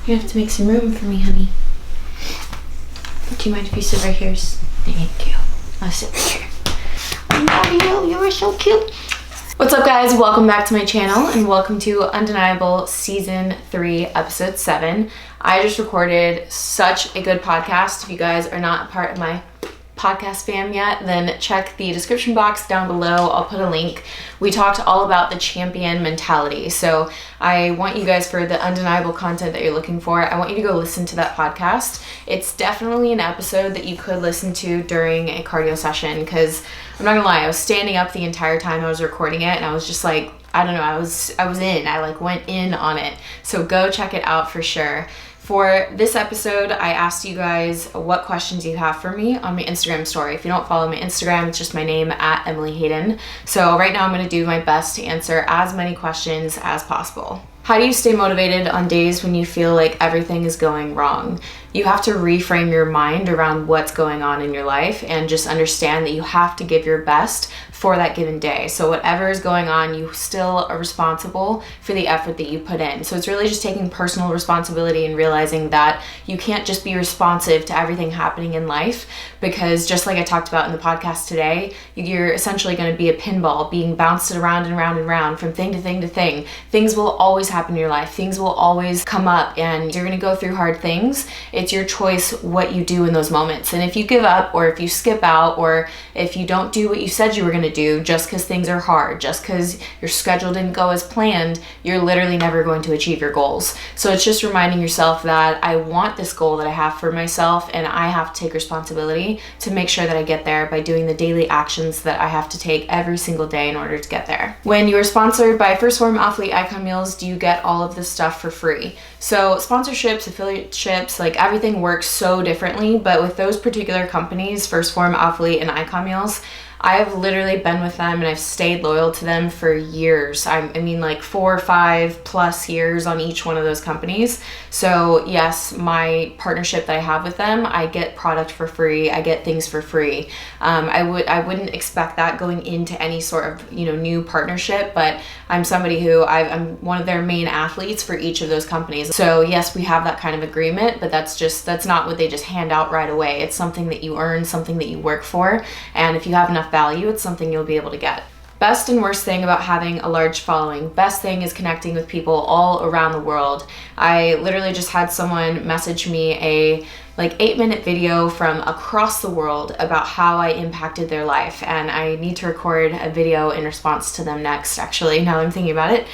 You have to make some room for me, honey. Do you mind if you sit right here? Thank you. I'll sit right here. I love you. You are so cute. What's up, guys? Welcome back to my channel and welcome to Undeniable Season 3, Episode 7. I just recorded such a good podcast. If you guys are not a part of my podcast fam yet, then check the description box down below. I'll put a link. We talked all about the champion mentality. So I want you guys, for the undeniable content that you're looking for, I want you to go listen to that podcast. It's definitely an episode that you could listen to during a cardio session, because I'm not gonna lie, I was standing up the entire time I was recording it and I was just like, I don't know, I was in. I like went in on it. So go check it out for sure. For this episode, I asked you guys what questions you have for me on my Instagram story. If you don't follow my Instagram, it's just my name, @EmilyHayden. So right now I'm gonna do my best to answer as many questions as possible. How do you stay motivated on days when you feel like everything is going wrong? You have to reframe your mind around what's going on in your life and just understand that you have to give your best for that given day. So whatever is going on, you still are responsible for the effort that you put in. So it's really just taking personal responsibility and realizing that you can't just be responsive to everything happening in life, because just like I talked about in the podcast today, you're essentially going to be a pinball being bounced around and around and around from thing to thing to thing. Things will always happen in your life. Things will always come up and you're going to go through hard things. It's your choice what you do in those moments. And if you give up, or if you skip out, or if you don't do what you said you were going to do just because things are hard, just because your schedule didn't go as planned, you're literally never going to achieve your goals. So it's just reminding yourself that I want this goal that I have for myself, and I have to take responsibility to make sure that I get there by doing the daily actions that I have to take every single day in order to get there. When you are sponsored by First Form Athlete Icon Meals, do you get all of this stuff for free? So sponsorships, affiliateships, like everything works so differently, but with those particular companies, First Form Athlete and Icon Meals, I've literally been with them and I've stayed loyal to them for years. I mean like 4 or 5 plus years on each one of those companies. So yes, my partnership that I have with them, I get product for free, I get things for free. I wouldn't expect that going into any sort of new partnership, but I'm somebody who I'm one of their main athletes for each of those companies. So yes, we have that kind of agreement, but that's not what they just hand out right away. It's something that you earn, something that you work for, and if you have enough value, it's something you'll be able to get. Best and worst thing about having a large following. Best thing is connecting with people all around the world. I literally just had someone message me a 8-minute video from across the world about how I impacted their life, and I need to record a video in response to them next, actually, now that I'm thinking about it,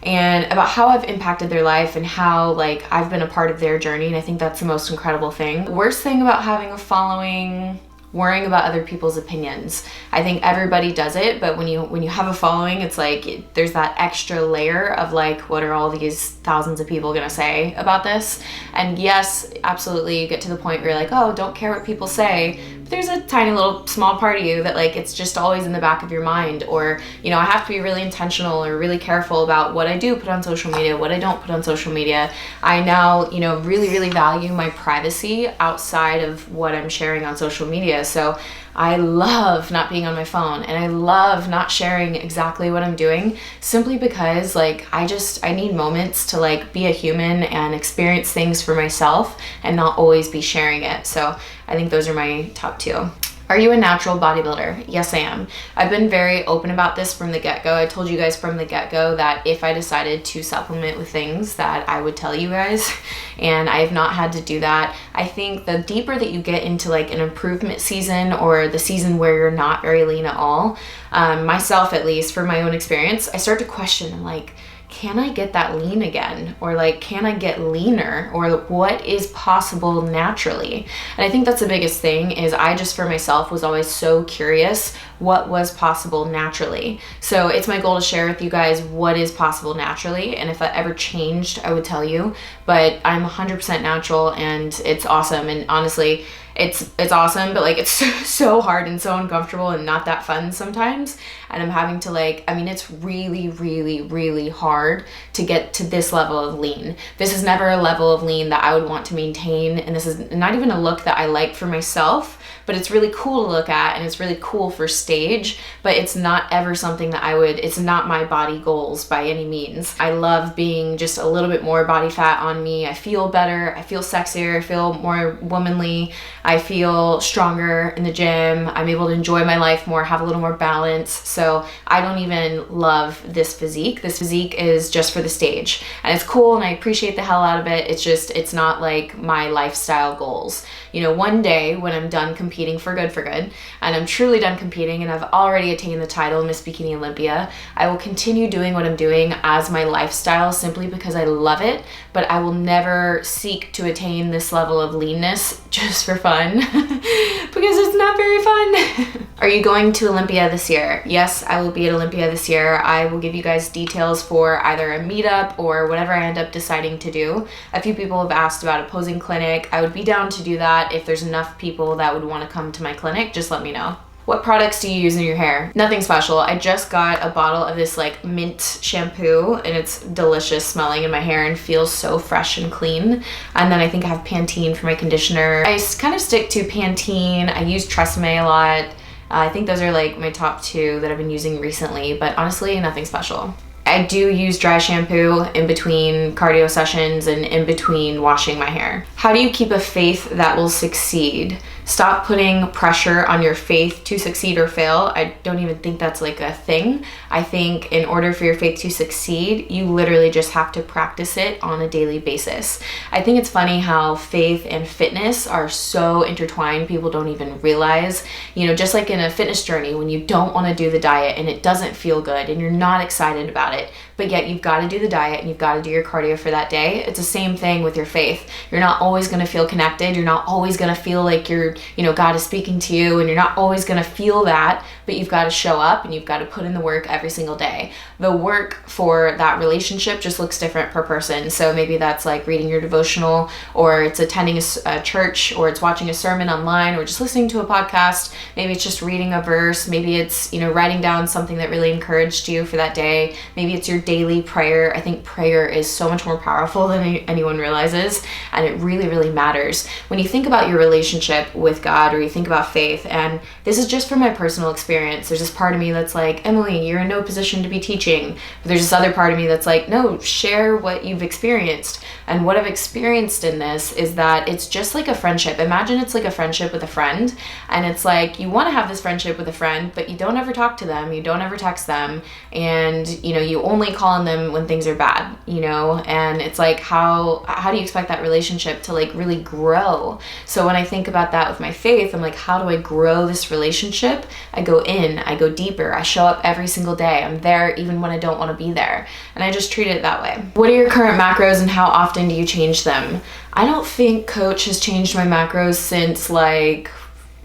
and about how I've impacted their life and how I've been a part of their journey, and I think that's the most incredible thing. The worst thing about having a following, worrying about other people's opinions. I think everybody does it, but when you have a following, it's like there's that extra layer of what are all these thousands of people gonna say about this? And yes, absolutely, you get to the point where you're like, oh, don't care what people say. But there's a tiny little small part of you that it's just always in the back of your mind, or I have to be really intentional or really careful about what I do put on social media, what I don't put on social media. I now really, really value my privacy outside of what I'm sharing on social media. So I love not being on my phone, and I love not sharing exactly what I'm doing, simply because I need moments to be a human and experience things for myself and not always be sharing it. So I think those are my top 2. Are you a natural bodybuilder? Yes, I am. I've been very open about this from the get-go. I told you guys from the get-go that if I decided to supplement with things, that I would tell you guys, and I have not had to do that. I think the deeper that you get into an improvement season, or the season where you're not very lean at all, myself at least, for my own experience, I start to question, I'm can I get that lean again? Or can I get leaner? Or what is possible naturally? And I think that's the biggest thing, is I just for myself was always so curious what was possible naturally. So it's my goal to share with you guys what is possible naturally, and if that ever changed, I would tell you, but I'm 100% natural and it's awesome. And honestly, it's awesome, but like it's so hard and so uncomfortable and not that fun sometimes. And I'm having to like, I mean, it's really hard to get to this level of lean. This is never a level of lean that I would want to maintain, and this is not even a look that I like for myself, but it's really cool to look at and it's really cool for stage, but it's not ever something that it's not my body goals by any means. I love being just a little bit more body fat on me. I feel better, I feel sexier, I feel more womanly, I feel stronger in the gym, I'm able to enjoy my life more, have a little more balance. So I don't even love this physique. This physique is just for the stage, and it's cool and I appreciate the hell out of it. It's just, it's not like my lifestyle goals. You know, one day when I'm done competing for good, and I'm truly done competing and I've already attained the title Miss Bikini Olympia, I will continue doing what I'm doing as my lifestyle simply because I love it, but I will never seek to attain this level of leanness just for fun because it's not very fun. Are you going to Olympia this year? Yes, I will be at Olympia this year. I will give you guys details for either a meetup or whatever I end up deciding to do. A few people have asked about a posing clinic. I would be down to do that. If there's enough people that would want to come to my clinic, just let me know. What products do you use in your hair? Nothing special. I just got a bottle of this like mint shampoo and it's delicious smelling in my hair and feels so fresh and clean. And then I think I have Pantene for my conditioner. I kind of stick to Pantene. I use Tresemme a lot. I think those are like my top two that I've been using recently, but honestly, nothing special. I do use dry shampoo in between cardio sessions and in between washing my hair. How do you keep a faith that will succeed? Stop putting pressure on your faith to succeed or fail. I don't even think that's like a thing. I think in order for your faith to succeed, you literally just have to practice it on a daily basis. I think it's funny how faith and fitness are so intertwined, people don't even realize. You know, just like in a fitness journey, when you don't want to do the diet and it doesn't feel good and you're not excited about it, but yet you've got to do the diet and you've got to do your cardio for that day. It's the same thing with your faith. You're not always going to feel connected. You're not always going to feel like God is speaking to you, and you're not always going to feel that, but you've got to show up and you've got to put in the work every single day. The work for that relationship just looks different per person. So maybe that's like reading your devotional, or it's attending a church, or it's watching a sermon online, or just listening to a podcast. Maybe it's just reading a verse. Maybe it's, writing down something that really encouraged you for that day. Maybe it's your daily prayer. I think prayer is so much more powerful than anyone realizes, and it really matters. When you think about your relationship with God, or you think about faith, and this is just from my personal experience, there's this part of me that's like, Emily, you're in no position to be teaching. But there's this other part of me that's like, no, share what you've experienced. And what I've experienced in this is that it's just like a friendship. Imagine it's like a friendship with a friend, and it's like you want to have this friendship with a friend, but you don't ever talk to them, you don't ever text them, and you only call on them when things are bad, and it's like how do you expect that relationship to like really grow? So when I think about that with my faith, I'm like, how do I grow this relationship? I go in, I go deeper, I show up every single day, I'm there even when I don't want to be there, and I just treat it that way. What are your current macros and how often do you change them? I don't think Coach has changed my macros since like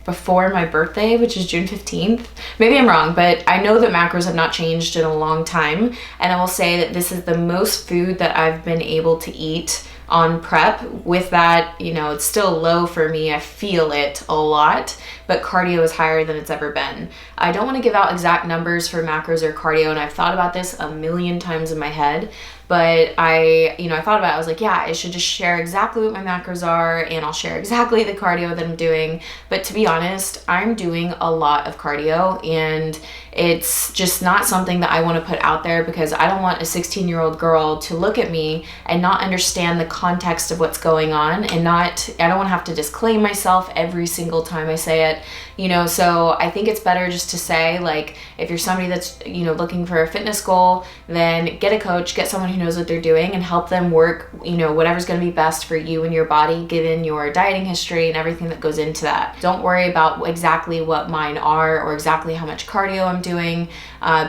before my birthday, which is June 15th. Maybe I'm wrong, but I know that macros have not changed in a long time, and I will say that this is the most food that I've been able to eat on prep. With that, it's still low for me. I feel it a lot, but cardio is higher than it's ever been. I don't want to give out exact numbers for macros or cardio, and I've thought about this a million times in my head, but I thought about it. I was like, yeah, I should just share exactly what my macros are, and I'll share exactly the cardio that I'm doing. But to be honest, I'm doing a lot of cardio, and it's just not something that I want to put out there because I don't want a 16-year-old girl to look at me and not understand the context of what's going on, and I don't want to have to disclaim myself every single time I say it, so I think it's better just to say, like, if you're somebody that's, looking for a fitness goal, then get a coach, get someone who knows what they're doing, and help them work, whatever's going to be best for you and your body, given your dieting history and everything that goes into that. Don't worry about exactly what mine are or exactly how much cardio I'm doing,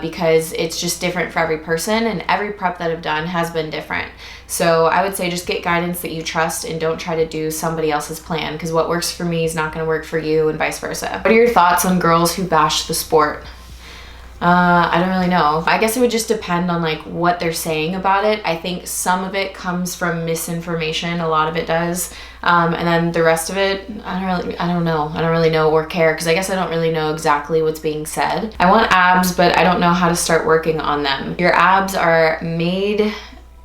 because it's just different for every person, and every prep that I've done has been different. So I would say just get guidance that you trust, and don't try to do somebody else's plan, because what works for me is not going to work for you, and vice versa. What are your thoughts on girls who bash the sport? I don't really know. I guess it would just depend on like what they're saying about it. I think some of it comes from misinformation. A lot of it does. And then the rest of it, I don't know. I don't really know or care because I guess I don't really know exactly what's being said. I want abs, but I don't know how to start working on them. Your abs are made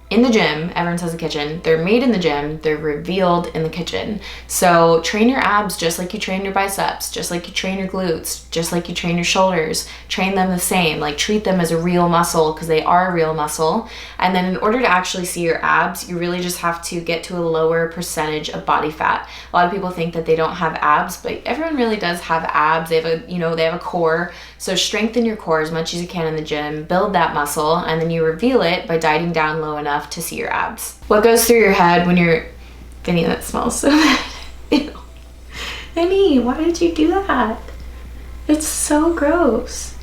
in the gym. Everyone says the kitchen. They're made in the gym. They're revealed in the kitchen. So train your abs just like you train your biceps, just like you train your glutes, just like you train your shoulders. Train them the same. Like treat them as a real muscle because they are a real muscle. And then in order to actually see your abs, you really just have to get to a lower percentage of body fat. A lot of people think that they don't have abs, but everyone really does have abs. They have they have a core. So strengthen your core as much as you can in the gym, build that muscle, and then you reveal it by dieting down low enough to see your abs. What goes through your head when you're... Vinny, that smells so bad. Ew. Vinny, why did you do that? It's so gross.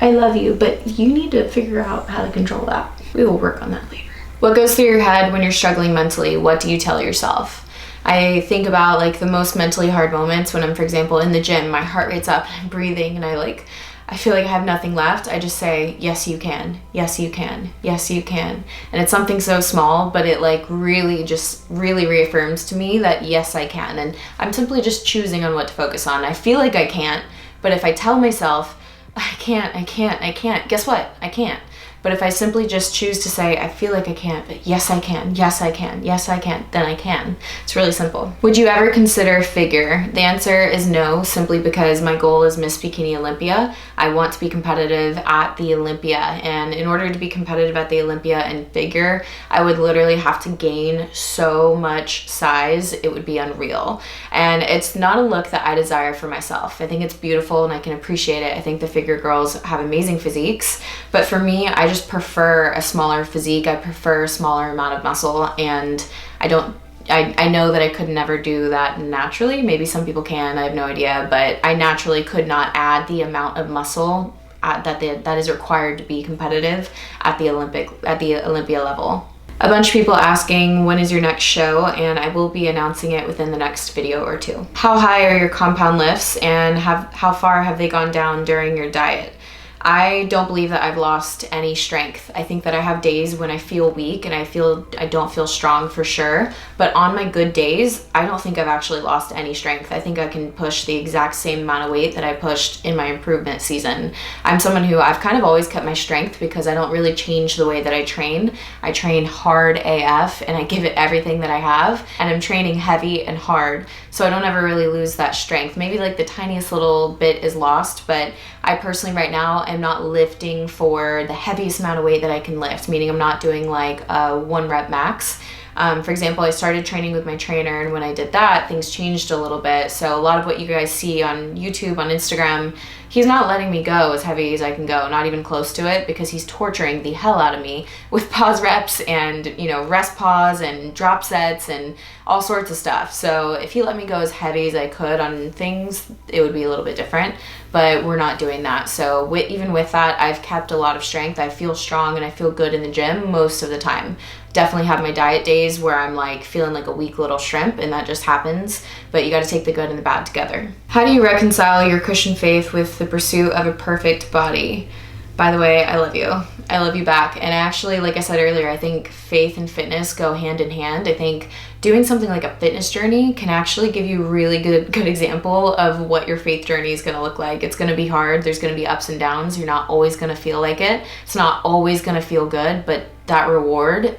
I love you, but you need to figure out how to control that. We will work on that later. What goes through your head when you're struggling mentally? What do you tell yourself? I think about like the most mentally hard moments when I'm, for example, in the gym, my heart rate's up and I'm breathing and I feel like I have nothing left. I just say, yes, you can. Yes, you can. Yes, you can. And it's something so small, but it like really reaffirms to me that yes, I can. And I'm simply just choosing on what to focus on. I feel like I can't, but if I tell myself, I can't, guess what? I can't. But if I simply just choose to say, I feel like I can't, but yes, I can, yes, I can, yes, I can, then I can. It's really simple. Would you ever consider figure? The answer is no, simply because my goal is Miss Bikini Olympia. I want to be competitive at the Olympia. And in order to be competitive at the Olympia and figure, I would literally have to gain so much size, it would be unreal. And it's not a look that I desire for myself. I think it's beautiful and I can appreciate it. I think the figure girls have amazing physiques, but for me, I just prefer a smaller physique. I prefer a smaller amount of muscle, and I know that I could never do that naturally. Maybe some people can, I have no idea, but I naturally could not add the amount of muscle that is required to be competitive at the Olympia level. A bunch of people asking, when is your next show? And I will be announcing it within the next video or two. How high are your compound lifts, and how far have they gone down during your diet? I don't believe that I've lost any strength. I think that I have days when I feel weak and I don't feel strong for sure. But on my good days, I don't think I've actually lost any strength. I think I can push the exact same amount of weight that I pushed in my improvement season. I'm someone who I've kind of always kept my strength because I don't really change the way that I train. I train hard AF and I give it everything that I have, and I'm training heavy and hard. So I don't ever really lose that strength. Maybe like the tiniest little bit is lost, but I personally right now am not lifting for the heaviest amount of weight that I can lift, meaning I'm not doing like a 1 rep max. For example, I started training with my trainer, and when I did that, things changed a little bit. So a lot of what you guys see on YouTube, on Instagram, he's not letting me go as heavy as I can go, not even close to it, because he's torturing the hell out of me with pause reps and, rest pause and drop sets and all sorts of stuff. So if he let me go as heavy as I could on things, it would be a little bit different, but we're not doing that. So even with that, I've kept a lot of strength. I feel strong and I feel good in the gym most of the time. Definitely have my diet days where I'm like feeling like a weak little shrimp, and that just happens, but you got to take the good and the bad together. How do you reconcile your Christian faith with the pursuit of a perfect body? By the way, I love you. I love you back. And actually, like I said earlier, I think faith and fitness go hand in hand. I think doing something like a fitness journey can actually give you a really good example of what your faith journey is going to look like. It's going to be hard. There's going to be ups and downs. You're not always going to feel like it. It's not always going to feel good, but that reward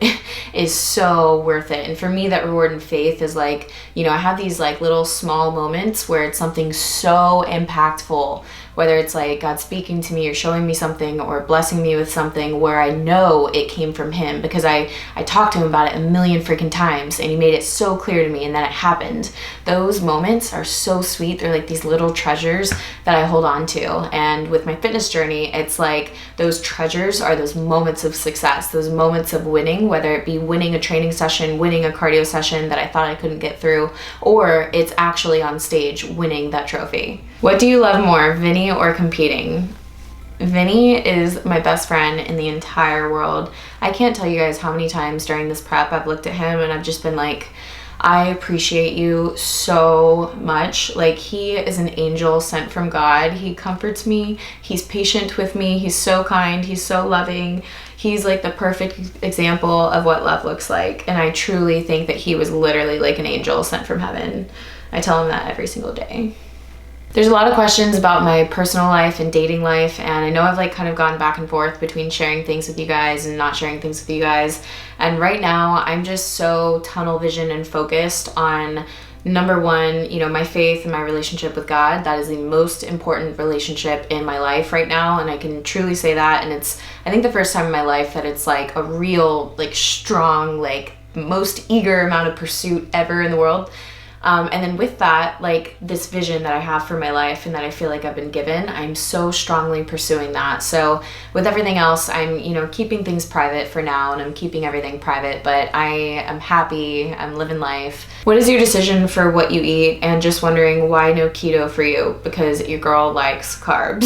is so worth it. And for me, that reward in faith is like, I have these like little small moments where it's something so impactful, whether it's like God speaking to me or showing me something or blessing me with something where I know it came from him because I talked to him about it a million freaking times and he made it so clear to me, and then it happened. Those moments are so sweet. They're like these little treasures that I hold on to. And with my fitness journey, it's like those treasures are those moments of success, those moments of winning, whether it be winning a training session, winning a cardio session that I thought I couldn't get through, or it's actually on stage winning that trophy. What do you love more, Vinny or competing? Vinny is my best friend in the entire world. I can't tell you guys how many times during this prep I've looked at him and I've just been like, I appreciate you so much. Like, he is an angel sent from God. He comforts me. He's patient with me. He's so kind. He's so loving. He's like the perfect example of what love looks like. And I truly think that he was literally like an angel sent from heaven. I tell him that every single day. There's a lot of questions about my personal life and dating life, and I know I've like kind of gone back and forth between sharing things with you guys and not sharing things with you guys. And right now I'm just so tunnel vision and focused on number one, you know, my faith and my relationship with God. That is the most important relationship in my life right now, and I can truly say that. And it's, I think, the first time in my life that it's like a real, like, strong, like, most eager amount of pursuit ever in the world. And then with that, like, this vision that I have for my life and that I feel like I've been given, I'm so strongly pursuing that. So with everything else, I'm, you know, keeping things private for now, and I'm keeping everything private, but I am happy. I'm living life. What is your decision for what you eat? And just wondering, why no keto for you? Because your girl likes carbs.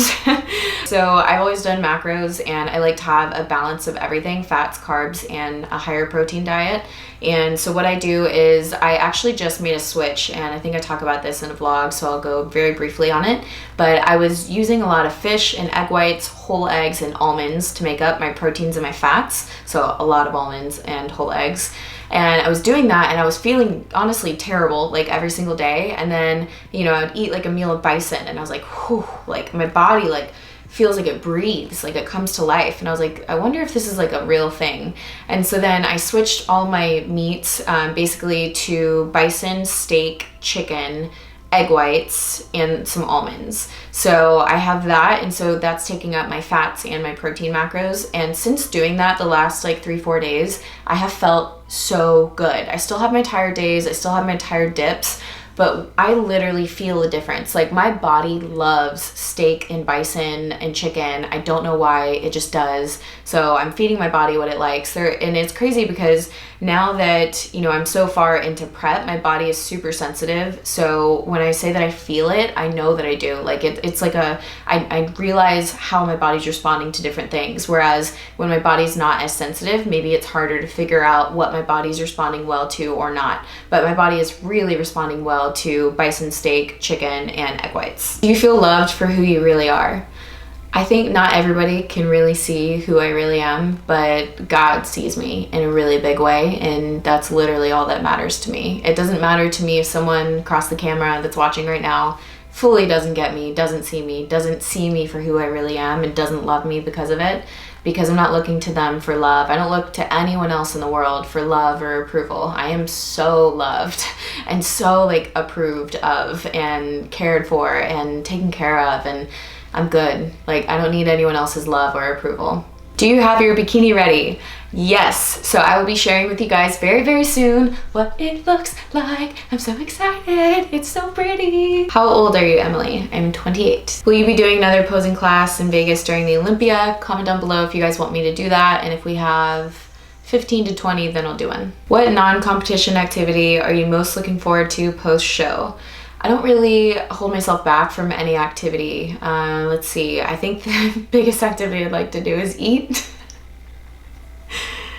So I've always done macros, and I like to have a balance of everything, fats, carbs, and a higher protein diet. And so what I do is I actually just made a switch, and I think I talk about this in a vlog, so I'll go very briefly on it. But I was using a lot of fish and egg whites, whole eggs, and almonds to make up my proteins and my fats. So a lot of almonds and whole eggs. And I was doing that, and I was feeling honestly terrible like every single day. And then, you know, I would eat like a meal of bison, and I was like, whew, like my body like feels like it breathes, like it comes to life. And I was like, I wonder if this is like a real thing. And so then I switched all my meats basically to bison, steak, chicken, egg whites, and some almonds. So I have that, and so that's taking up my fats and my protein macros. And since doing that the last like 3-4 days, I have felt so good. I still have my tired days, I still have my tired dips, but I literally feel a difference. Like, my body loves steak and bison and chicken. I don't know why, it just does. So I'm feeding my body what it likes. And it's crazy because now that, you know, I'm so far into prep, my body is super sensitive. So when I say that I feel it, I know that I do. Like, it's like I realize how my body's responding to different things. Whereas when my body's not as sensitive, maybe it's harder to figure out what my body's responding well to or not. But my body is really responding well to bison, steak, chicken, and egg whites. Do you feel loved for who you really are? I think not everybody can really see who I really am, but God sees me in a really big way, and that's literally all that matters to me. It doesn't matter to me if someone across the camera that's watching right now fully doesn't get me, doesn't see me for who I really am, and doesn't love me because of it, because I'm not looking to them for love. I don't look to anyone else in the world for love or approval. I am so loved and so like approved of and cared for and taken care of, and I'm good. Like, I don't need anyone else's love or approval. Do you have your bikini ready? Yes. So I will be sharing with you guys very, very soon what it looks like. I'm so excited. It's so pretty. How old are you, Emily? I'm 28. Will you be doing another posing class in Vegas during the Olympia? Comment down below if you guys want me to do that. And if we have 15 to 20, then I'll do one. What non-competition activity are you most looking forward to post-show? I don't really hold myself back from any activity. Let's see, I think the biggest activity I'd like to do is eat.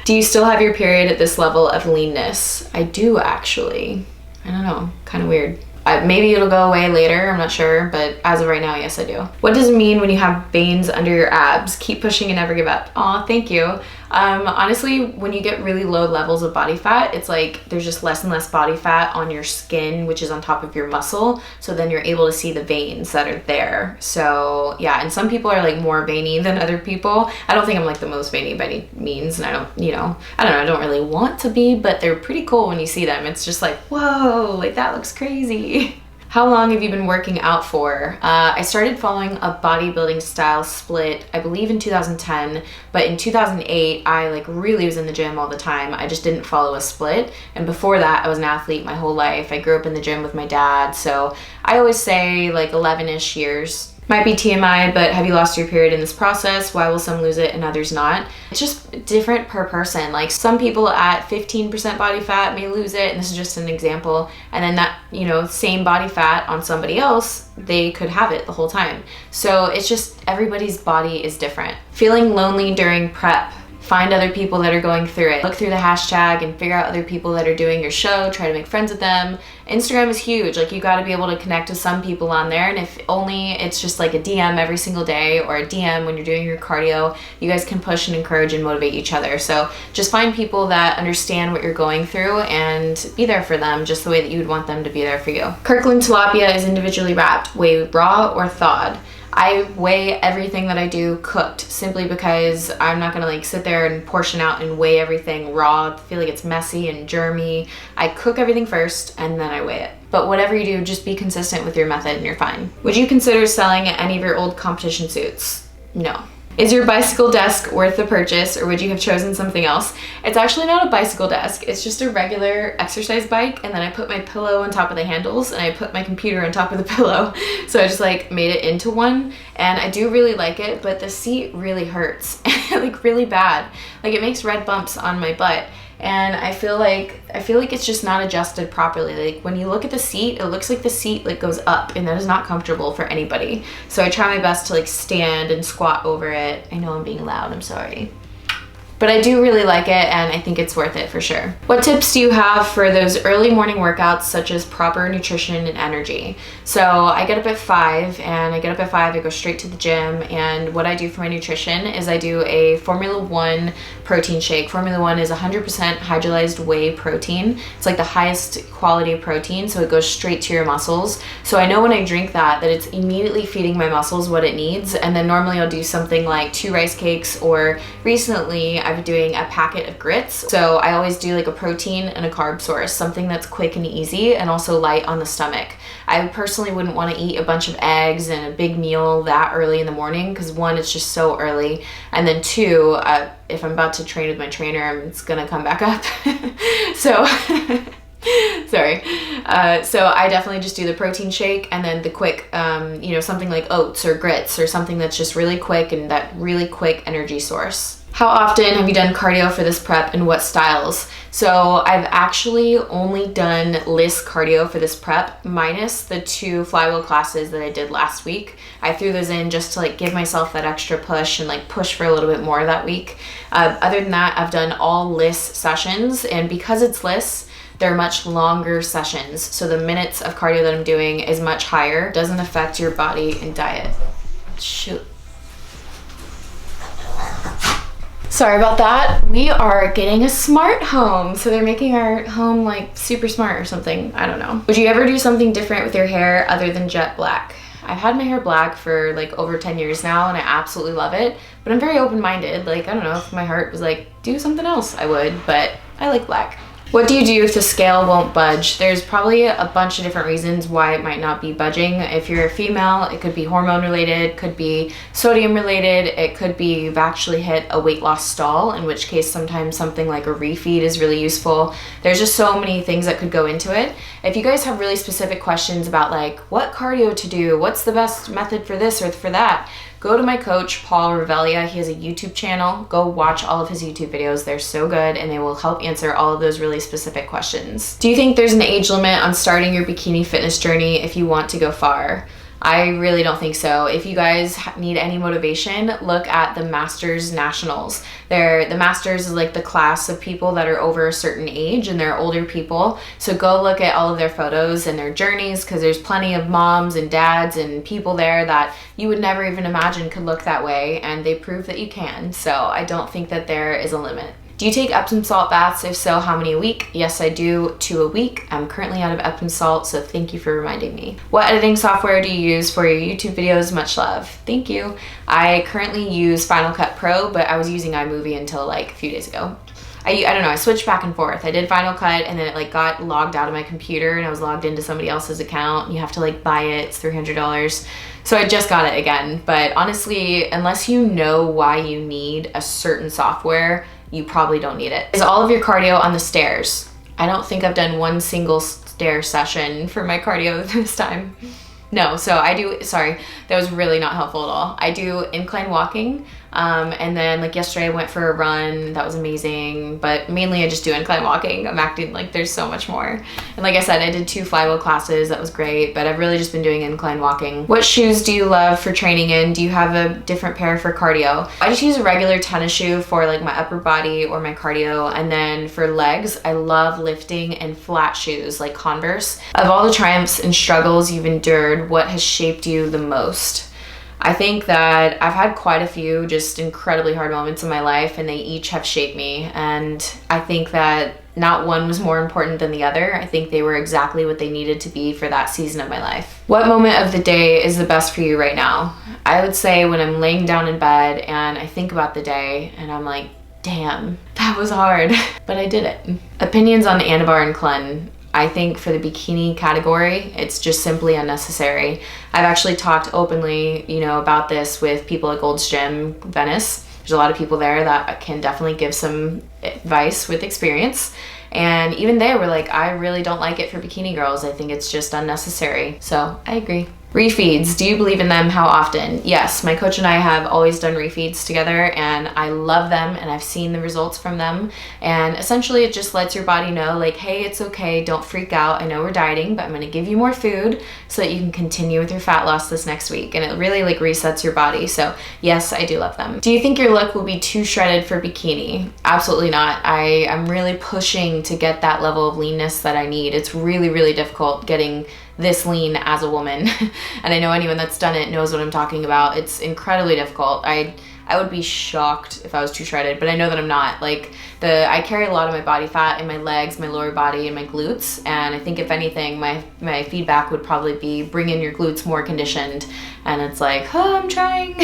Do you still have your period at this level of leanness? I do, actually. I don't know, kind of weird. Maybe it'll go away later, I'm not sure, but as of right now, yes, I do. What does it mean when you have veins under your abs? Keep pushing and never give up. Aw, thank you. Honestly, when you get really low levels of body fat, it's like there's just less and less body fat on your skin, which is on top of your muscle. So then you're able to see the veins that are there. So yeah, and some people are like more veiny than other people. I don't think I'm like the most veiny by any means, and I don't, you know, I don't really want to be, but they're pretty cool when you see them. It's just like, whoa, like that looks crazy. How long have you been working out for? I started following a bodybuilding style split, I believe in 2010, but in 2008, I like really was in the gym all the time. I just didn't follow a split. And before that, I was an athlete my whole life. I grew up in the gym with my dad. So I always say like 11-ish years. Might be TMI, but have you lost your period in this process? Why will some lose it and others not? It's just different per person. Like some people at 15% body fat may lose it, and this is just an example. And then that, you know, same body fat on somebody else, they could have it the whole time. So it's just everybody's body is different. Feeling lonely during prep Find other people that are going through it. Look through the hashtag and figure out other people that are doing your show. Try to make friends with them. Instagram is huge. Like, you got to be able to connect with some people on there. And if only it's just like a DM every single day or a DM when you're doing your cardio, you guys can push and encourage and motivate each other. So just find people that understand what you're going through and be there for them just the way that you would want them to be there for you. Kirkland tilapia is individually wrapped. Weigh raw or thawed. I weigh everything that I do cooked, simply because I'm not gonna like sit there and portion out and weigh everything raw. I feel like it's messy and germy. I cook everything first and then I weigh it. But whatever you do, just be consistent with your method and you're fine. Would you consider selling any of your old competition suits? No. Is your bicycle desk worth the purchase, or would you have chosen something else? It's actually not a bicycle desk. It's just a regular exercise bike, and then I put my pillow on top of the handles and I put my computer on top of the pillow. So I just like made it into one, and I do really like it, but the seat really hurts, like really bad. Like, it makes red bumps on my butt. And I feel like it's just not adjusted properly. Like, when you look at the seat, it looks like the seat like goes up, and that is not comfortable for anybody. So I try my best to like stand and squat over it. I know I'm being loud, I'm sorry. But I do really like it, and I think it's worth it for sure. What tips do you have for those early morning workouts, such as proper nutrition and energy? So I get up at 5, and I go straight to the gym, and what I do for my nutrition is I do a Formula 1 protein shake. Formula 1 is 100% hydrolyzed whey protein. It's like the highest quality protein, so it goes straight to your muscles. So I know when I drink that it's immediately feeding my muscles what it needs, and then normally I'll do something like 2 rice cakes, or recently I've been doing a packet of grits. So I always do like a protein and a carb source, something that's quick and easy and also light on the stomach. I personally wouldn't want to eat a bunch of eggs and a big meal that early in the morning, because 1, it's just so early, and then 2, if I'm about to train with my trainer, it's gonna come back up. So sorry. So I definitely just do the protein shake, and then the quick, something like oats or grits, or something that's just really quick and that really quick energy source. How often have you done cardio for this prep, and what styles? So I've actually only done LISS cardio for this prep, minus the 2 flywheel classes that I did last week. I threw those in just to like give myself that extra push and like push for a little bit more that week. Other than that, I've done all LISS sessions, and because it's LISS, they're much longer sessions. So the minutes of cardio that I'm doing is much higher. Doesn't affect your body and diet. Shoot. Sorry about that. We are getting a smart home. So they're making our home like super smart or something. I don't know. Would you ever do something different with your hair other than jet black? I've had my hair black for like over 10 years now, and I absolutely love it. But I'm very open-minded. Like, I don't know, if my heart was like, do something else, I would, but I like black. What do you do if the scale won't budge? There's probably a bunch of different reasons why it might not be budging. If you're a female, it could be hormone related, could be sodium related, it could be you've actually hit a weight loss stall, in which case sometimes something like a refeed is really useful. There's just so many things that could go into it. If you guys have really specific questions about like what cardio to do, what's the best method for this or for that, go to my coach, Paul Revelia. He has a YouTube channel. Go watch all of his YouTube videos. They're so good, and they will help answer all of those really specific questions. Do you think there's an age limit on starting your bikini fitness journey if you want to go far? I really don't think so. If you guys need any motivation, look at the Masters Nationals. The Masters is like the class of people that are over a certain age, and they're older people. So go look at all of their photos and their journeys, because there's plenty of moms and dads and people there that you would never even imagine could look that way, and they prove that you can. So I don't think that there is a limit. Do you take Epsom salt baths? If so, how many a week? Yes, I do, 2 a week. I'm currently out of Epsom salt, so thank you for reminding me. What editing software do you use for your YouTube videos? Much love. Thank you. I currently use Final Cut Pro, but I was using iMovie until like a few days ago. I don't know, I switched back and forth. I did Final Cut, and then it like got logged out of my computer, and I was logged into somebody else's account. You have to like buy it, it's $300. So I just got it again. But honestly, unless you know why you need a certain software, you probably don't need it. Is all of your cardio on the stairs? I don't think I've done one single stair session for my cardio this time. No, so I do, sorry, that was really not helpful at all. I do incline walking, And then like yesterday I went for a run. That was amazing. But mainly I just do incline walking. I'm acting like there's so much more. And like I said, I did 2 flywheel classes. That was great. But I've really just been doing incline walking. What shoes do you love for training in? Do you have a different pair for cardio? I just use a regular tennis shoe for like my upper body or my cardio. And then for legs, I love lifting and flat shoes like Converse. Of all the triumphs and struggles you've endured, what has shaped you the most? I think that I've had quite a few just incredibly hard moments in my life, and they each have shaped me. And I think that not one was more important than the other. I think they were exactly what they needed to be for that season of my life. What moment of the day is the best for you right now? I would say when I'm laying down in bed and I think about the day and I'm like, damn, that was hard, but I did it. Opinions on Anabar and CLEN. I think for the bikini category, it's just simply unnecessary. I've actually talked openly, about this with people at Gold's Gym, Venice. There's a lot of people there that can definitely give some advice with experience. And even they were like, I really don't like it for bikini girls. I think it's just unnecessary. So I agree. Refeeds, do you believe in them? How often? Yes, my coach and I have always done refeeds together, and I love them, and I've seen the results from them. And essentially it just lets your body know like, hey, it's okay, don't freak out. I know we're dieting, but I'm gonna give you more food so that you can continue with your fat loss this next week. And it really like resets your body. So yes, I do love them. Do you think your look will be too shredded for bikini? Absolutely not. I'm really pushing to get that level of leanness that I need. It's really, really difficult getting this lean as a woman. And I know anyone that's done it knows what I'm talking about. It's incredibly difficult. I would be shocked if I was too shredded, but I know that I'm not. Like I carry a lot of my body fat in my legs, my lower body, and my glutes. And I think if anything, my feedback would probably be bring in your glutes more conditioned. And it's like, oh, I'm trying.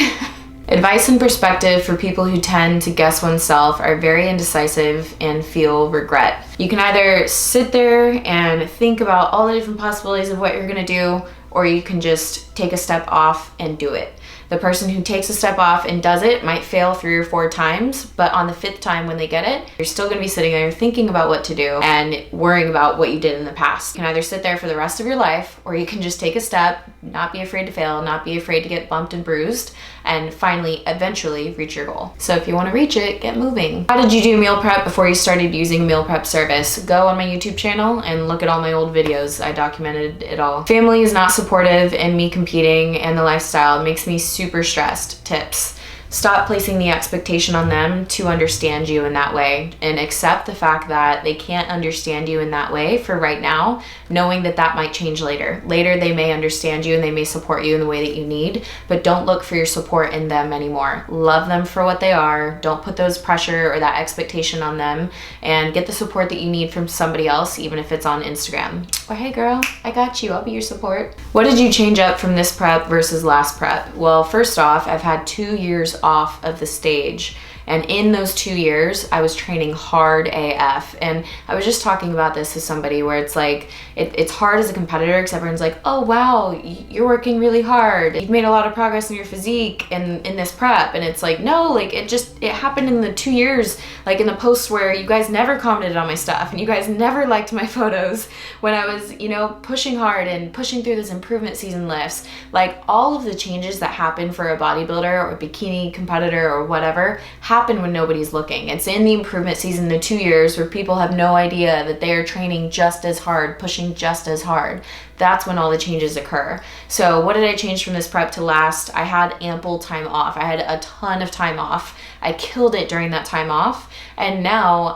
Advice and perspective for people who tend to guess oneself, are very indecisive, and feel regret. You can either sit there and think about all the different possibilities of what you're gonna do, or you can just take a step off and do it. The person who takes a step off and does it might fail 3 or 4 times, but on the 5th time when they get it, you're still gonna be sitting there thinking about what to do and worrying about what you did in the past. You can either sit there for the rest of your life, or you can just take a step, not be afraid to fail, not be afraid to get bumped and bruised, and finally, eventually reach your goal. So if you wanna reach it, get moving. How did you do meal prep before you started using a meal prep service? Go on my YouTube channel and look at all my old videos. I documented it all. Family is not supportive in me competing and the lifestyle. It makes me super stressed. Tips. Stop placing the expectation on them to understand you in that way, and accept the fact that they can't understand you in that way for right now, knowing that that might change later. Later they may understand you and they may support you in the way that you need, but don't look for your support in them anymore. Love them for what they are. Don't put those pressure or that expectation on them, and get the support that you need from somebody else, even if it's on Instagram. Or hey girl, I got you, I'll be your support. What did you change up from this prep versus last prep? Well, first off, I've had 2 years off of the stage. And in those 2 years, I was training hard AF. And I was just talking about this to somebody where it's like, it's hard as a competitor because everyone's like, oh wow, you're working really hard. You've made a lot of progress in your physique in this prep. And it's like, no, like it happened in the 2 years, like in the posts where you guys never commented on my stuff and you guys never liked my photos when I was, pushing hard and pushing through this improvement season lifts. Like all of the changes that happen for a bodybuilder or a bikini competitor or whatever happen when nobody's looking. It's in the improvement season, the 2 years where people have no idea that they are training just as hard, pushing just as hard. That's when all the changes occur. So what did I change from this prep to last? I had ample time off. I had a ton of time off. I killed it during that time off. And now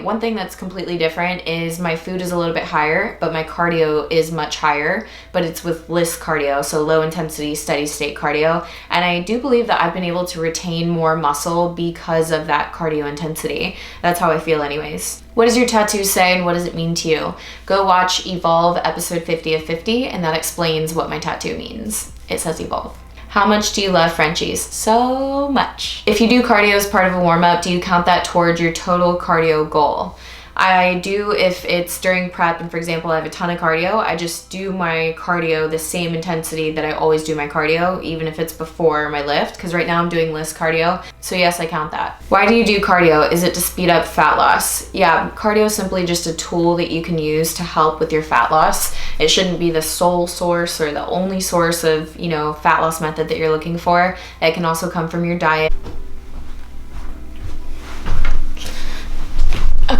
one thing that's completely different is my food is a little bit higher, but my cardio is much higher, but it's with LISS cardio, so low intensity, steady state cardio. And I do believe that I've been able to retain more muscle because of that cardio intensity. That's how I feel anyways. What does your tattoo say and what does it mean to you? Go watch Evolve episode 50 of 50 and that explains what my tattoo means. It says Evolve. How much do you love Frenchies? So much. If you do cardio as part of a warm-up, do you count that towards your total cardio goal? I do if it's during prep and for example I have a ton of cardio, I just do my cardio the same intensity that I always do my cardio, even if it's before my lift, because right now I'm doing LISS cardio. So yes, I count that. Why do you do cardio? Is it to speed up fat loss? Yeah, cardio is simply just a tool that you can use to help with your fat loss. It shouldn't be the sole source or the only source of, fat loss method that you're looking for. It can also come from your diet.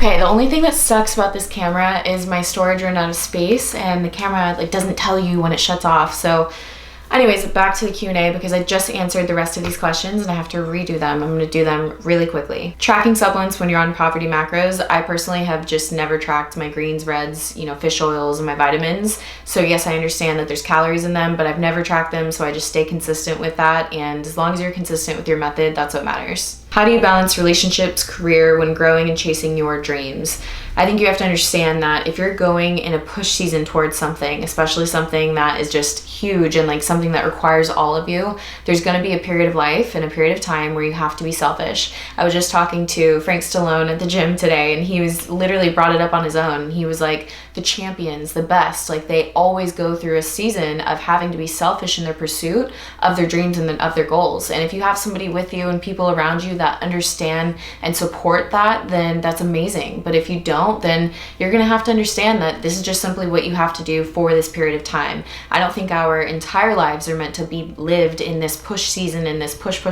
Okay, the only thing that sucks about this camera is my storage ran out of space, and the camera like doesn't tell you when it shuts off. So anyways, back to the Q&A because I just answered the rest of these questions and I have to redo them. I'm gonna do them really quickly. Tracking supplements when you're on poverty macros. I personally have just never tracked my greens, reds, you know, fish oils and my vitamins. So yes, I understand that there's calories in them, but I've never tracked them, so I just stay consistent with that. And as long as you're consistent with your method, that's what matters. How do you balance relationships, career when growing and chasing your dreams? I think you have to understand that if you're going in a push season towards something, especially something that is just huge and like something that requires all of you, there's going to be a period of life and a period of time where you have to be selfish. I was just talking to Frank Stallone at the gym today, and he was literally brought it up on his own. He was like, the champions, the best, like they always go through a season of having to be selfish in their pursuit of their dreams and of their goals. And if you have somebody with you and people around you that understand and support that, then that's amazing. But if you don't, then you're gonna have to understand that this is just simply what you have to do for this period of time. I don't think our entire lives are meant to be lived in this push season, in this push.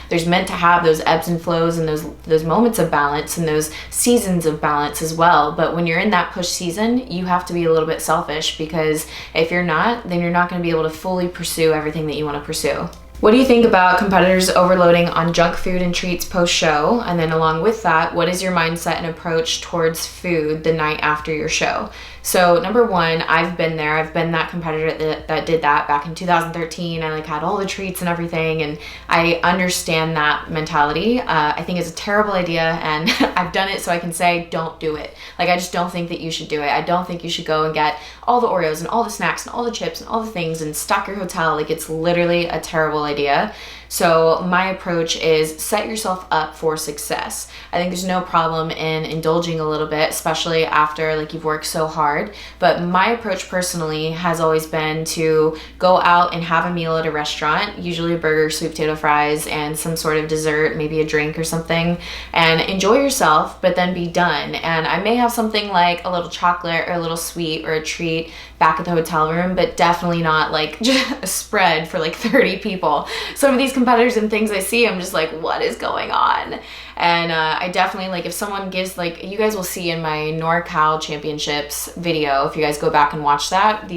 There's meant to have those ebbs and flows and those moments of balance and those seasons of balance as well. But when you're in that push season, you have to be a little bit selfish, because if you're not, then you're not going to be able to fully pursue everything that you want to pursue. What do you think about competitors overloading on junk food and treats post-show? And then along with that, what is your mindset and approach towards food the night after your show? So number one, I've been there. I've been that competitor that did that back in 2013. I like had all the treats and everything, and I understand that mentality. I think it's a terrible idea, and I've done it, so I can say don't do it. Like, I just don't think that you should do it. I don't think you should go and get all the Oreos and all the snacks and all the chips and all the things and stock your hotel. Like, it's literally a terrible idea. So my approach is set yourself up for success. I think there's no problem in indulging a little bit, especially after like you've worked so hard. But my approach personally has always been to go out and have a meal at a restaurant, usually a burger, sweet potato fries, and some sort of dessert, maybe a drink or something, and enjoy yourself, but then be done. And I may have something like a little chocolate or a little sweet or a treat back at the hotel room, but definitely not like just a spread for like 30 people. Some of these competitors and things I see, I'm just like, what is going on? And I definitely, like, if someone gives, like, you guys will see in my NorCal Championships video, if you guys go back and watch that,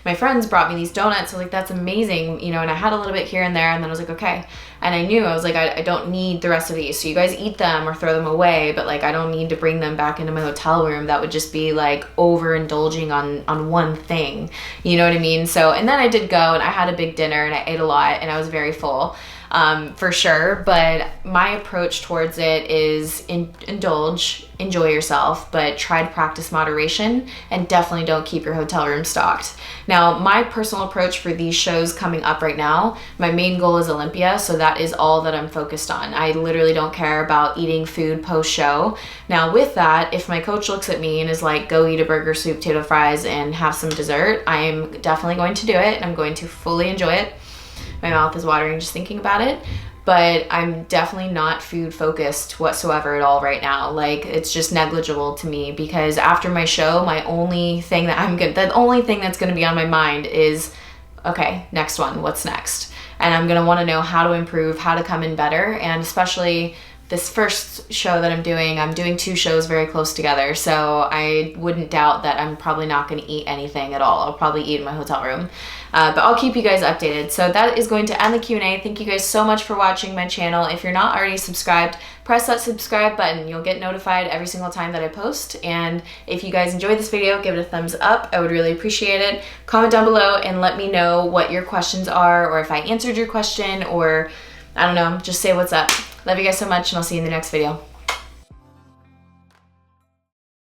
my friends brought me these donuts. So like, that's amazing, you know, and I had a little bit here and there, and then I was like, okay. And I knew, I was like, I don't need the rest of these. So you guys eat them or throw them away, but like, I don't need to bring them back into my hotel room. That would just be like overindulging on one thing. You know what I mean? So, and then I did go and I had a big dinner and I ate a lot and I was very full. For sure, but my approach towards it is enjoy yourself, but try to practice moderation, and definitely don't keep your hotel room stocked. Now, my personal approach for these shows coming up right now, my main goal is Olympia, so that is all that I'm focused on. I literally don't care about eating food post-show. Now, with that, if my coach looks at me and is like, go eat a burger, sweet potato fries, and have some dessert, I am definitely going to do it, and I'm going to fully enjoy it. My mouth is watering just thinking about it, but I'm definitely not food focused whatsoever at all right now. Like, it's just negligible to me, because after my show, the only thing that's going to be on my mind is, okay, next one, what's next? And I'm going to want to know how to improve, how to come in better. And especially this first show that I'm doing 2 shows very close together. So I wouldn't doubt that I'm probably not going to eat anything at all. I'll probably eat in my hotel room. But I'll keep you guys updated. So that is going to end the Q&A. Thank you guys so much for watching my channel. If you're not already subscribed, press that subscribe button. You'll get notified every single time that I post. And if you guys enjoyed this video, give it a thumbs up. I would really appreciate it. Comment down below and let me know what your questions are, or if I answered your question, or I don't know, just say what's up. Love you guys so much, and I'll see you in the next video.